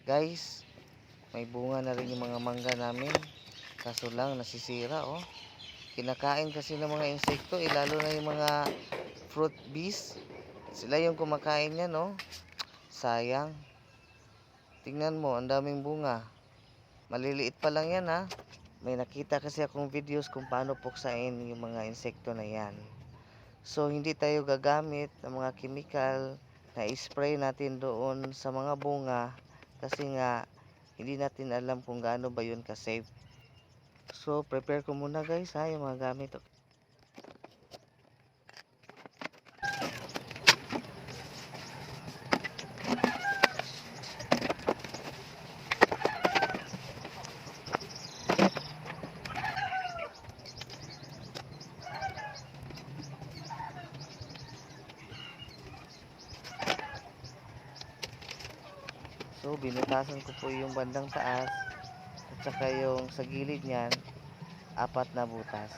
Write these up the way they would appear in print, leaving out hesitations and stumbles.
Guys, may bunga na rin yung mga mangga namin. Kaso lang, nasisira oh. Kinakain kasi ng mga insekto, lalo na yung mga fruit bees. Sila yung kumakain yan oh. Sayang. Tingnan mo, ang daming bunga. Maliliit pa lang yan ha. May nakita kasi akong videos kung paano puksain yung mga insekto na yan. So, hindi tayo gagamit ng mga chemical na spray natin doon sa mga bunga kasi nga hindi natin alam kung gaano ba yun ka-safe. So, prepare ko muna guys ha, yung mga gamit. So, binutasan ko po yung bandang taas at saka yung sa gilid niyan, 4 na butas.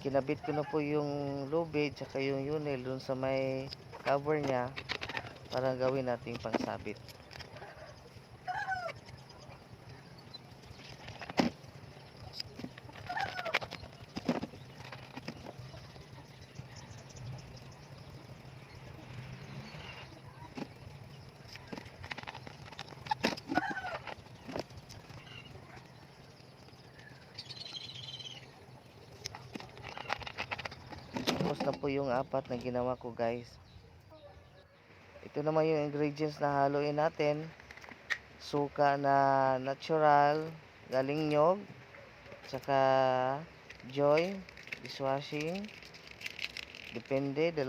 Kinabit ko na po yung lubid tsaka yung yunel dun sa may cover niya para gawin nating pangsabit. Tapos na po yung 4 na ginawa ko guys. Ito naman yung ingredients na haluin natin. Suka na natural, galing nyog, tsaka Joy, dishwashing. Depende, 2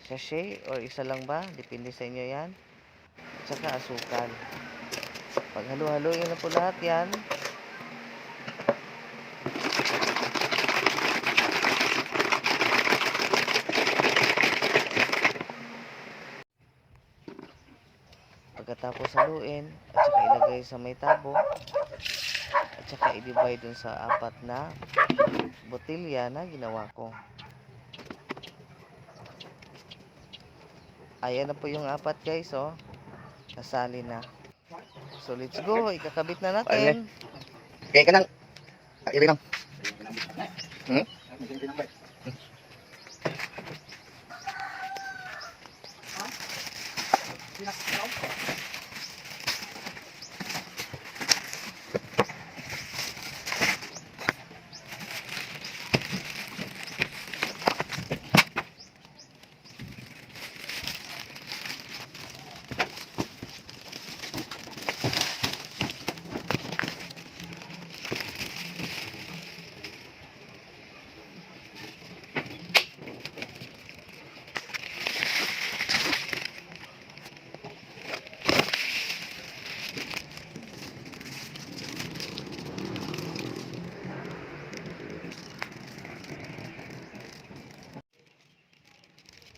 sachet or isa lang ba? Depende sa inyo yan. Tsaka asukal. Pag halu-haluin na po lahat yan, pagkatapos haluin at saka ilagay sa may tabo at saka i-divide dun sa 4 na botilya na ginawa ko. Ayan na po yung 4 guys oh. Nasali na. So let's go, ikakabit na natin. Okay ka nang. Iri lang. Hmm?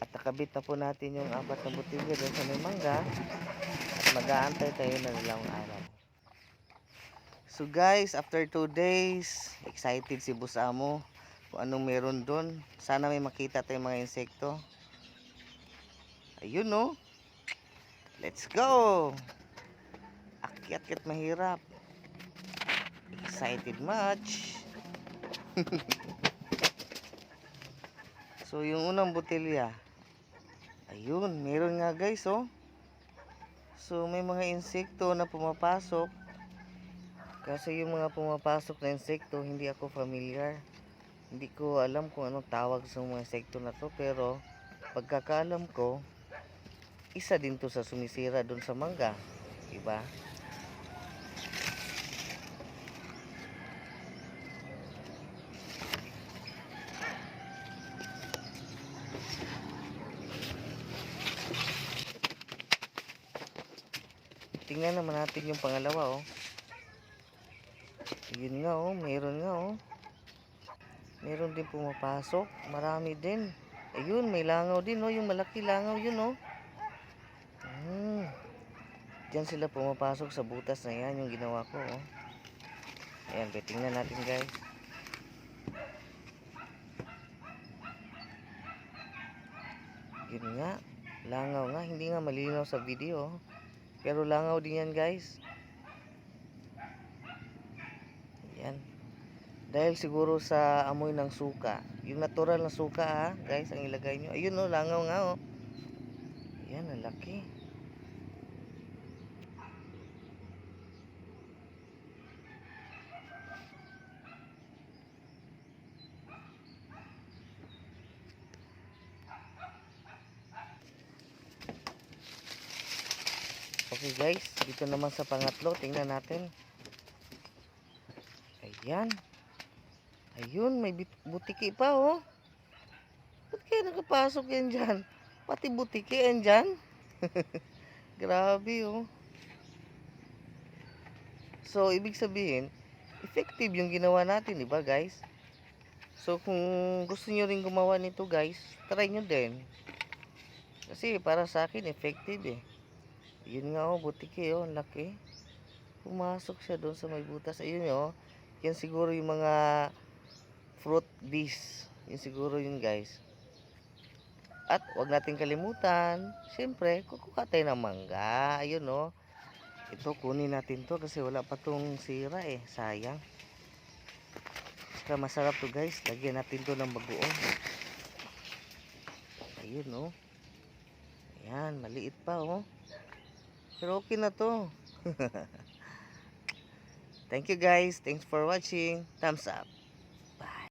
At nakabit na po natin yung 4 na botilya doon sa may mangga. At mag-aantay tayo na dalawang araw. So guys, after 2 days, excited si Boss Amo kung anong meron doon. Sana may makita tayong mga insekto. Ayun no. Let's go! Akyat-kyat mahirap. Excited much. So yung unang botilya, ayun, meron nga guys oh. So may mga insekto na pumapasok. Kasi yung mga pumapasok na insekto, hindi ako familiar. Hindi ko alam kung anong tawag sa mga insekto na to. Pero pagkakaalam ko, isa din to sa sumisira dun sa mangga. Diba? Tingnan naman natin yung pangalawa oh. Yun nga oh, meron nga oh. Meron din pumapasok, marami din. Ayun, may langaw din, oh. Yung malaki langaw yun, oh. Diyan sila pumapasok sa butas na yan, yung ginawa ko, oh. Ayan, tingnan natin, guys. Yun nga, langaw nga. Hindi nga malinaw sa video, oh. Pero langaw din yan, guys. Ayan. Dahil siguro sa amoy ng suka. Yung natural na suka, ha, guys, ang ilagay nyo. Ayun, oh, langaw nga, oh. Ayan, ang laki. Okay, guys, dito naman sa pangatlo, tingnan natin. Ayan. Ayun, may butiki pa, oh. Ba't kaya nakapasok yan dyan? Pati butiki yan dyan. Grabe, oh. So, ibig sabihin, effective yung ginawa natin, di ba, guys? So, kung gusto nyo rin gumawa nito, guys, try nyo din. Kasi para sa akin, effective, eh. Yun nga, oh, butiki, oh, ang laki. Pumasok siya doon sa may butas. Ayun, oh. Yan siguro yung mga fruit bees. Yun siguro yun, guys. At wag natin kalimutan, siyempre, kukuha tayo ng mangga. Ayun, oh. Ito, kunin natin to kasi wala pa tong sira, eh. Sayang. Saka masarap to, guys. Lagyan natin to ng bagoong. Ayun, oh. Ayan, maliit pa, oh. Pero okay na to. Thank you, guys. Thanks for watching. Thumbs up.